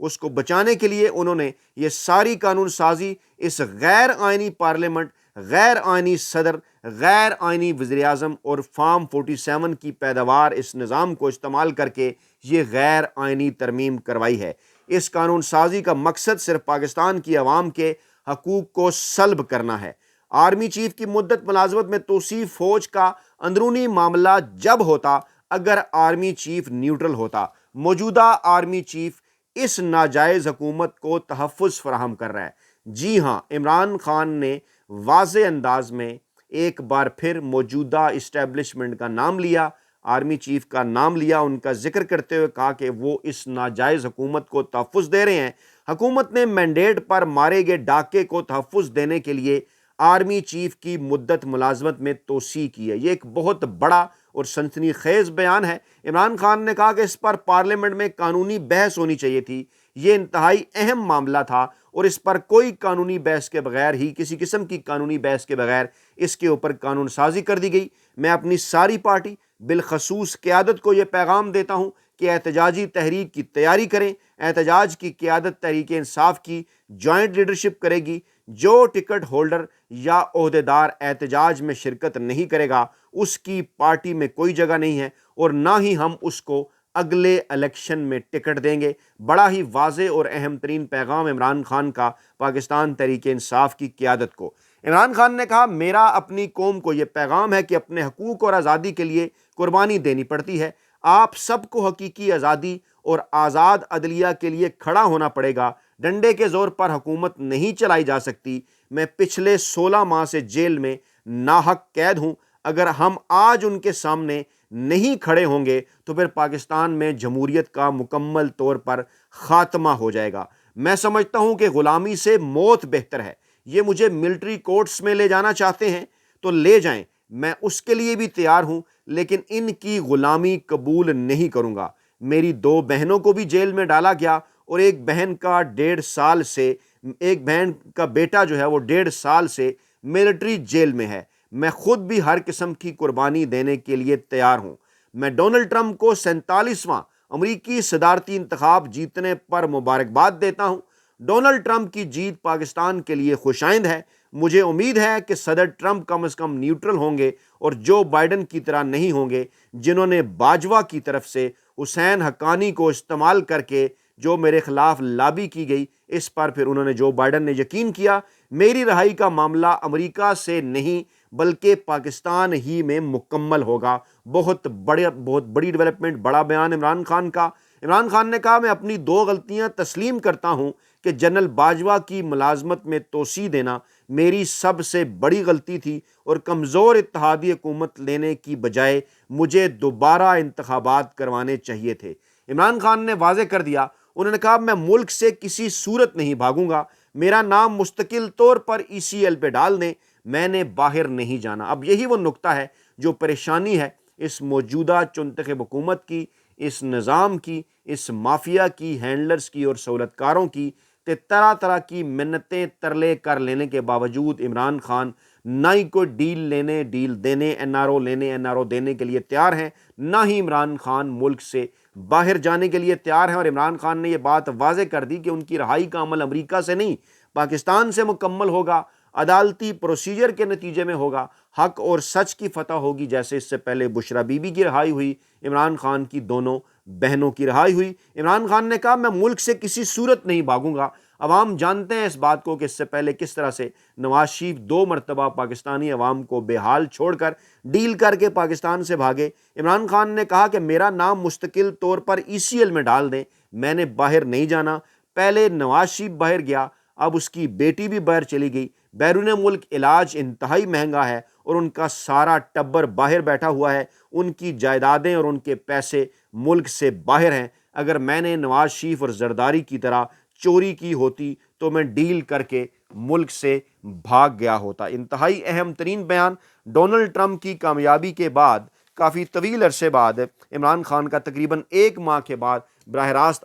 اس کو بچانے کے لیے انہوں نے یہ ساری قانون سازی اس غیر آئینی پارلیمنٹ، غیر آئینی صدر، غیر آئینی وزیر اعظم اور فارم 47 کی پیداوار اس نظام کو استعمال کر کے یہ غیر آئینی ترمیم کروائی ہے۔ اس قانون سازی کا مقصد صرف پاکستان کی عوام کے حقوق کو سلب کرنا ہے۔ آرمی چیف کی مدت ملازمت میں توسیع فوج کا اندرونی معاملہ جب ہوتا اگر آرمی چیف نیوٹرل ہوتا۔ موجودہ آرمی چیف اس ناجائز حکومت کو تحفظ فراہم کر رہا ہے۔ جی ہاں، عمران خان نے واضح انداز میں ایک بار پھر موجودہ اسٹیبلشمنٹ کا نام لیا، آرمی چیف کا نام لیا، ان کا ذکر کرتے ہوئے کہا کہ وہ اس ناجائز حکومت کو تحفظ دے رہے ہیں۔ حکومت نے مینڈیٹ پر مارے گئے ڈاکے کو تحفظ دینے کے لیے آرمی چیف کی مدت ملازمت میں توسیع کی ہے۔ یہ ایک بہت بڑا اور سنسنی خیز بیان ہے۔ عمران خان نے کہا کہ اس پر پارلیمنٹ میں قانونی بحث ہونی چاہیے تھی، یہ انتہائی اہم معاملہ تھا اور اس پر کوئی قانونی بحث کے بغیر ہی، کسی قسم کی قانونی بحث کے بغیر اس کے اوپر قانون سازی کر دی گئی۔ میں اپنی ساری پارٹی بالخصوص قیادت کو یہ پیغام دیتا ہوں کہ احتجاجی تحریک کی تیاری کریں۔ احتجاج کی قیادت تحریک انصاف کی جوائنٹ لیڈرشپ کرے گی۔ جو ٹکٹ ہولڈر یا عہدیدار احتجاج میں شرکت نہیں کرے گا اس کی پارٹی میں کوئی جگہ نہیں ہے اور نہ ہی ہم اس کو اگلے الیکشن میں ٹکٹ دیں گے۔ بڑا ہی واضح اور اہم ترین پیغام عمران خان کا پاکستان تحریک انصاف کی قیادت کو۔ عمران خان نے کہا، میرا اپنی قوم کو یہ پیغام ہے کہ اپنے حقوق اور آزادی کے لیے قربانی دینی پڑتی ہے۔ آپ سب کو حقیقی آزادی اور آزاد عدلیہ کے لیے کھڑا ہونا پڑے گا۔ ڈنڈے کے زور پر حکومت نہیں چلائی جا سکتی۔ میں پچھلے 16 ماہ سے جیل میں ناحق قید ہوں۔ اگر ہم آج ان کے سامنے نہیں کھڑے ہوں گے تو پھر پاکستان میں جمہوریت کا مکمل طور پر خاتمہ ہو جائے گا۔ میں سمجھتا ہوں کہ غلامی سے موت بہتر ہے۔ یہ مجھے ملٹری کورٹس میں لے جانا چاہتے ہیں تو لے جائیں، میں اس کے لیے بھی تیار ہوں، لیکن ان کی غلامی قبول نہیں کروں گا۔ میری 2 بہنوں کو بھی جیل میں ڈالا گیا اور ایک بہن کا 1.5 سال سے، ایک بہن کا بیٹا جو ہے وہ 1.5 سال سے ملٹری جیل میں ہے۔ میں خود بھی ہر قسم کی قربانی دینے کے لیے تیار ہوں۔ میں ڈونلڈ ٹرمپ کو 47واں امریکی صدارتی انتخاب جیتنے پر مبارکباد دیتا ہوں۔ ڈونلڈ ٹرمپ کی جیت پاکستان کے لیے خوشائند ہے۔ مجھے امید ہے کہ صدر ٹرمپ کم از کم نیوٹرل ہوں گے اور جو بائیڈن کی طرح نہیں ہوں گے، جنہوں نے باجوہ کی طرف سے حسین حقانی کو استعمال کر کے جو میرے خلاف لابی کی گئی، اس پر پھر انہوں نے جو بائیڈن نے یقین کیا میری رہائی کا معاملہ امریکہ سے نہیں بلکہ پاکستان ہی میں مکمل ہوگا۔ بہت بڑی ڈیولپمنٹ، بڑا بیان عمران خان کا۔ عمران خان نے کہا، میں اپنی 2 غلطیاں تسلیم کرتا ہوں کہ جنرل باجوہ کی ملازمت میں توسیع دینا میری سب سے بڑی غلطی تھی اور کمزور اتحادی حکومت لینے کی بجائے مجھے دوبارہ انتخابات کروانے چاہیے تھے۔ عمران خان نے واضح کر دیا، انہوں نے کہا، میں ملک سے کسی صورت نہیں بھاگوں گا۔ میرا نام مستقل طور پر ECL پہ ڈال دیں، میں نے باہر نہیں جانا۔ اب یہی وہ نقطہ ہے جو پریشانی ہے اس موجودہ چنتخب حکومت کی، اس نظام کی، اس مافیا کی، ہینڈلرز کی اور سہولت کاروں کی، کہ طرح طرح کی منتیں ترلے کر لینے کے باوجود عمران خان نہ ہی کوئی ڈیل لینے، ڈیل دینے، NRO لینے، NRO دینے کے لیے تیار ہیں، نہ ہی عمران خان ملک سے باہر جانے کے لیے تیار ہیں۔ اور عمران خان نے یہ بات واضح کر دی کہ ان کی رہائی کا عمل امریکہ سے نہیں پاکستان سے مکمل ہوگا، عدالتی پروسیجر کے نتیجے میں ہوگا، حق اور سچ کی فتح ہوگی، جیسے اس سے پہلے بشرا بی بی کی رہائی ہوئی، عمران خان کی 2 بہنوں کی رہائی ہوئی۔ عمران خان نے کہا، میں ملک سے کسی صورت نہیں بھاگوں گا۔ عوام جانتے ہیں اس بات کو کہ اس سے پہلے کس طرح سے نواز شریف 2 مرتبہ پاکستانی عوام کو بے حال چھوڑ کر ڈیل کر کے پاکستان سے بھاگے۔ عمران خان نے کہا کہ میرا نام مستقل طور پر ECL میں ڈال دیں، میں نے باہر نہیں جانا۔ پہلے نواز شریف باہر گیا، اب اس کی بیٹی بھی باہر چلی گئی۔ بیرون ملک علاج انتہائی مہنگا ہے اور ان کا سارا ٹبر باہر بیٹھا ہوا ہے، ان کی جائیدادیں اور ان کے پیسے ملک سے باہر ہیں۔ اگر میں نے نواز شریف اور زرداری کی طرح چوری کی ہوتی تو میں ڈیل کر کے ملک سے بھاگ گیا ہوتا۔ انتہائی اہم ترین بیان۔ ڈونلڈ ٹرمپ کی کامیابی کے بعد کافی طویل عرصے بعد عمران خان کا تقریباً 1 ماہ کے بعد براہ راست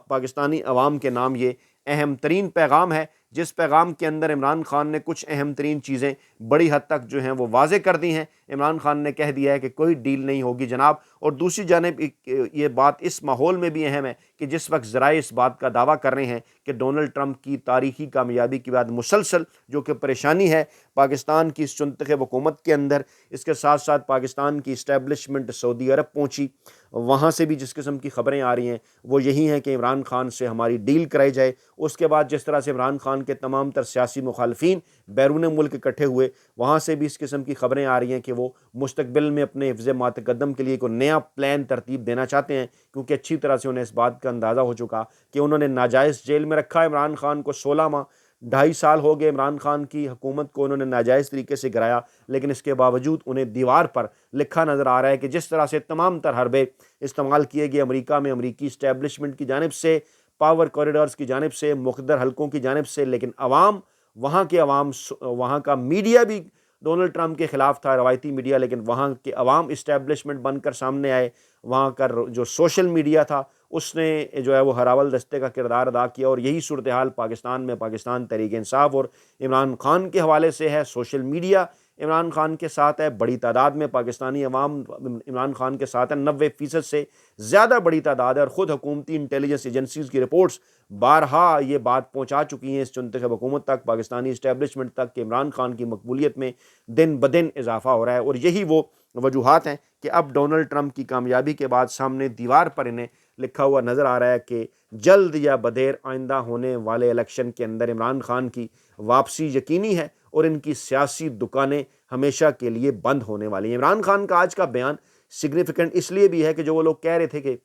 پاکستانی عوام کے نام یہ اہم ترین پیغام ہے، جس پیغام کے اندر عمران خان نے کچھ اہم ترین چیزیں بڑی حد تک جو ہیں وہ واضح کر دی ہیں۔ عمران خان نے کہہ دیا ہے کہ کوئی ڈیل نہیں ہوگی جناب، اور دوسری جانب یہ بات اس ماحول میں بھی اہم ہے کہ جس وقت ذرائع اس بات کا دعویٰ کر رہے ہیں کہ ڈونلڈ ٹرمپ کی تاریخی کامیابی کے بعد مسلسل جو کہ پریشانی ہے پاکستان کی اس چنتخب حکومت کے اندر، اس کے ساتھ ساتھ پاکستان کی اسٹیبلشمنٹ سعودی عرب پہنچی، وہاں سے بھی جس قسم کی خبریں آ رہی ہیں وہ یہی ہیں کہ عمران خان سے ہماری ڈیل کرائی جائے۔ اس کے بعد جس طرح سے عمران خان کے تمام تر سیاسی مخالفین بیرون ملک اکٹھے ہوئے، وہاں سے بھی اس قسم کی خبریں آ رہی ہیں کہ وہ مستقبل میں اپنے حفظ ماتقدم کے لیے کوئی نیا پلان ترتیب دینا چاہتے ہیں، کیونکہ اچھی طرح سے انہیں اس بات کا اندازہ ہو چکا کہ انہوں نے ناجائز جیل میں رکھا عمران خان کو 16 ماہ، 2.5 سال ہو گئے عمران خان کی حکومت کو انہوں نے ناجائز طریقے سے گرایا، لیکن اس کے باوجود انہیں دیوار پر لکھا نظر آ رہا ہے کہ جس طرح سے تمام تر حربے استعمال کیے گئے امریکہ میں امریکی اسٹیبلشمنٹ کی جانب سے، پاور کوریڈورز کی جانب سے، مقتدر حلقوں کی جانب سے، لیکن عوام، وہاں کا میڈیا بھی ڈونلڈ ٹرمپ کے خلاف تھا، روایتی میڈیا، لیکن وہاں کے عوام اسٹیبلشمنٹ بن کر سامنے آئے، وہاں کا جو سوشل میڈیا تھا اس نے جو ہے وہ ہراول دستے کا کردار ادا کیا، اور یہی صورتحال پاکستان میں پاکستان تحریک انصاف اور عمران خان کے حوالے سے ہے۔ سوشل میڈیا عمران خان کے ساتھ ہے، بڑی تعداد میں پاکستانی عوام عمران خان کے ساتھ ہے، 90% سے زیادہ بڑی تعداد ہے، اور خود حکومتی انٹیلیجنس ایجنسیز کی رپورٹس بارہا یہ بات پہنچا چکی ہیں اس چنتخب حکومت تک، پاکستانی اسٹیبلشمنٹ تک، کہ عمران خان کی مقبولیت میں دن بدن اضافہ ہو رہا ہے، اور یہی وہ وجوہات ہیں کہ اب ڈونلڈ ٹرمپ کی کامیابی کے بعد سامنے دیوار پر انہیں لکھا ہوا نظر آ رہا ہے کہ جلد یا بدیر آئندہ ہونے والے الیکشن کے اندر عمران خان کی واپسی یقینی ہے، اور ان کی سیاسی دکانیں ہمیشہ کے لیے بند ہونے والی ہیں۔ عمران خان کا آج کا بیان سگنیفیکنٹ اس لیے بھی ہے کہ جو وہ لوگ کہہ رہے تھے کہ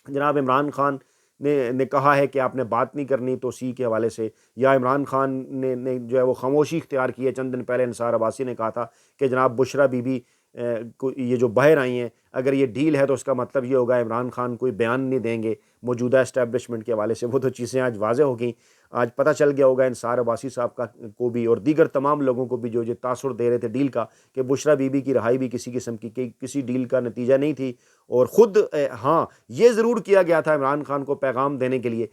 جناب عمران خان نے کہا ہے کہ آپ نے بات نہیں کرنی توسیع کے حوالے سے، یا عمران خان نے جو ہے وہ خاموشی اختیار کی ہے، چند دن پہلے انصار عباسی نے کہا تھا کہ جناب بشرا بی بی کو یہ جو باہر آئی ہیں، اگر یہ ڈیل ہے تو اس کا مطلب یہ ہوگا عمران خان کوئی بیان نہیں دیں گے موجودہ اسٹیبلشمنٹ کے حوالے سے۔ وہ تو چیزیں آج واضح ہو گئیں، آج پتہ چل گیا ہوگا انصار عباسی صاحب کو بھی اور دیگر تمام لوگوں کو بھی جو یہ تاثر دے رہے تھے ڈیل کا، کہ بشرا بی بی کی رہائی بھی کسی قسم کی کسی ڈیل کا نتیجہ نہیں تھی، اور خود ہاں یہ ضرور کیا گیا تھا عمران خان کو پیغام دینے کے لیے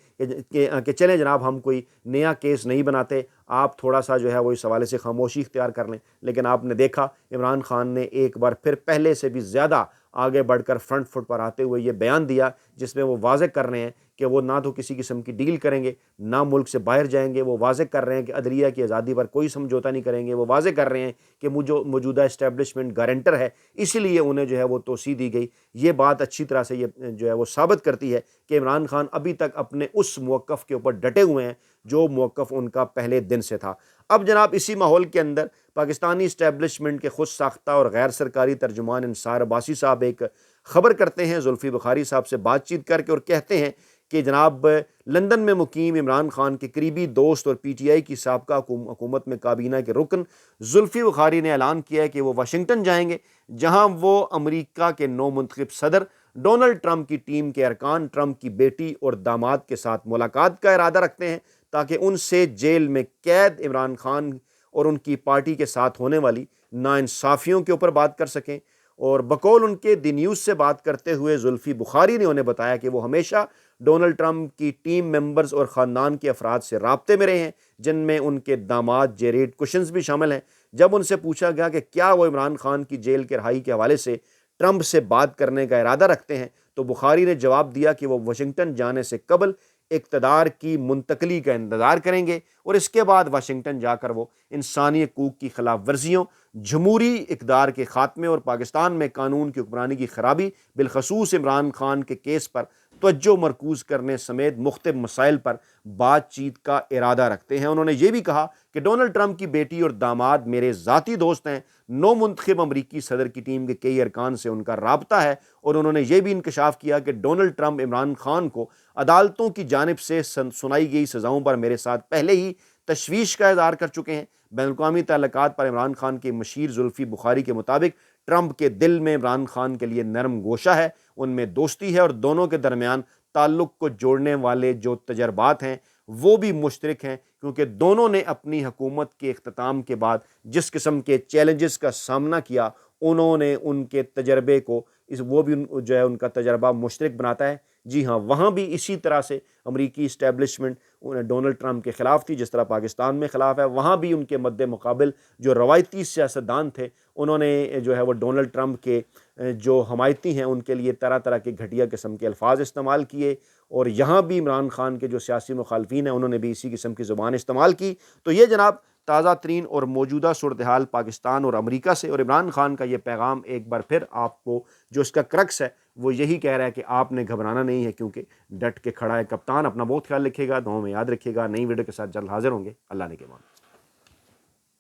کہ چلیں جناب ہم کوئی نیا کیس نہیں بناتے، آپ تھوڑا سا جو ہے وہ اس حوالے سے خاموشی اختیار کر لیں، لیکن آپ نے دیکھا عمران خان نے ایک بار پھر پہلے سے بھی زیادہ آگے بڑھ کر فرنٹ فٹ پر آتے ہوئے یہ بیان دیا، جس میں وہ واضح کر رہے ہیں کہ وہ نہ تو کسی قسم کی ڈیل کریں گے، نہ ملک سے باہر جائیں گے، وہ واضح کر رہے ہیں کہ عدلیہ کی آزادی پر کوئی سمجھوتا نہیں کریں گے، وہ واضح کر رہے ہیں کہ موجودہ اسٹیبلشمنٹ گارنٹر ہے، اسی لیے انہیں جو ہے وہ توسیع دی گئی۔ یہ بات اچھی طرح سے یہ جو ہے وہ ثابت کرتی ہے کہ عمران خان ابھی تک اپنے اس موقف کے اوپر ڈٹے ہوئے ہیں جو موقف ان کا پہلے دن سے تھا۔ اب جناب اسی ماحول کے اندر پاکستانی اسٹیبلشمنٹ کے خود ساختہ اور غیر سرکاری ترجمان انصار عباسی صاحب ایک خبر کرتے ہیں زلفی بخاری صاحب سے بات چیت کر کے، اور کہتے ہیں کہ جناب لندن میں مقیم عمران خان کے قریبی دوست اور پی ٹی آئی کی سابقہ حکومت میں کابینہ کے رکن زلفی بخاری نے اعلان کیا ہے کہ وہ واشنگٹن جائیں گے، جہاں وہ امریکہ کے نو منتخب صدر ڈونلڈ ٹرمپ کی ٹیم کے ارکان، ٹرمپ کی بیٹی اور داماد کے ساتھ ملاقات کا ارادہ رکھتے ہیں، تاکہ ان سے جیل میں قید عمران خان اور ان کی پارٹی کے ساتھ ہونے والی ناانصافیوں کے اوپر بات کر سکیں۔ اور بقول ان کے دی نیوز سے بات کرتے ہوئے زلفی بخاری نے انہیں بتایا کہ وہ ہمیشہ ڈونلڈ ٹرمپ کی ٹیم ممبرز اور خاندان کے افراد سے رابطے میں رہے ہیں، جن میں ان کے داماد جیریڈ کشنز بھی شامل ہیں۔ جب ان سے پوچھا گیا کہ کیا وہ عمران خان کی جیل کے رہائی کے حوالے سے ٹرمپ سے بات کرنے کا ارادہ رکھتے ہیں، تو بخاری نے جواب دیا کہ وہ واشنگٹن جانے سے قبل اقتدار کی منتقلی کا انتظار کریں گے، اور اس کے بعد واشنگٹن جا کر وہ انسانی حقوق کی خلاف ورزیوں، جمہوری اقدار کے خاتمے اور پاکستان میں قانون کی حکمرانی کی خرابی، بالخصوص عمران خان کے کیس پر توجہ مرکوز کرنے سمیت مختلف مسائل پر بات چیت کا ارادہ رکھتے ہیں۔ انہوں نے یہ بھی کہا کہ ڈونلڈ ٹرمپ کی بیٹی اور داماد میرے ذاتی دوست ہیں، نو منتخب امریکی صدر کی ٹیم کے کئی ارکان سے ان کا رابطہ ہے، اور انہوں نے یہ بھی انکشاف کیا کہ ڈونلڈ ٹرمپ عمران خان کو عدالتوں کی جانب سے سنائی گئی سزاؤں پر میرے ساتھ پہلے ہی تشویش کا اظہار کر چکے ہیں۔ بین الاقوامی تعلقات پر عمران خان کے مشیر زلفی بخاری کے مطابق ٹرمپ کے دل میں عمران خان کے لیے نرم گوشہ ہے، ان میں دوستی ہے، اور دونوں کے درمیان تعلق کو جوڑنے والے جو تجربات ہیں وہ بھی مشترک ہیں، کیونکہ دونوں نے اپنی حکومت کے اختتام کے بعد جس قسم کے چیلنجز کا سامنا کیا، انہوں نے ان کے تجربے کو وہ بھی جو ہے ان کا تجربہ مشترک بناتا ہے۔ جی ہاں، وہاں بھی اسی طرح سے امریکی اسٹیبلشمنٹ ڈونلڈ ٹرمپ کے خلاف تھی جس طرح پاکستان میں خلاف ہے. وہاں بھی ان کے مد مقابل جو روایتی سیاستدان تھے انہوں نے جو ہے وہ ڈونلڈ ٹرمپ کے جو حمایتی ہیں ان کے لیے طرح طرح کے گھٹیا قسم کے الفاظ استعمال کیے، اور یہاں بھی عمران خان کے جو سیاسی مخالفین ہیں انہوں نے بھی اسی قسم کی زبان استعمال کی. تو یہ جناب تازہ ترین اور موجودہ صورتحال پاکستان اور امریکہ سے، اور عمران خان کا یہ پیغام ایک بار پھر آپ کو جو اس کا کرکس ہے وہ یہی کہہ رہا ہے کہ آپ نے گھبرانا نہیں ہے کیونکہ ڈٹ کے کھڑا ہے کپتان. اپنا بہت خیال رکھیے گا، دعاؤں میں یاد رکھیے گا. نئی ویڈیو کے ساتھ جلد حاضر ہوں گے. اللہ نے کے مان.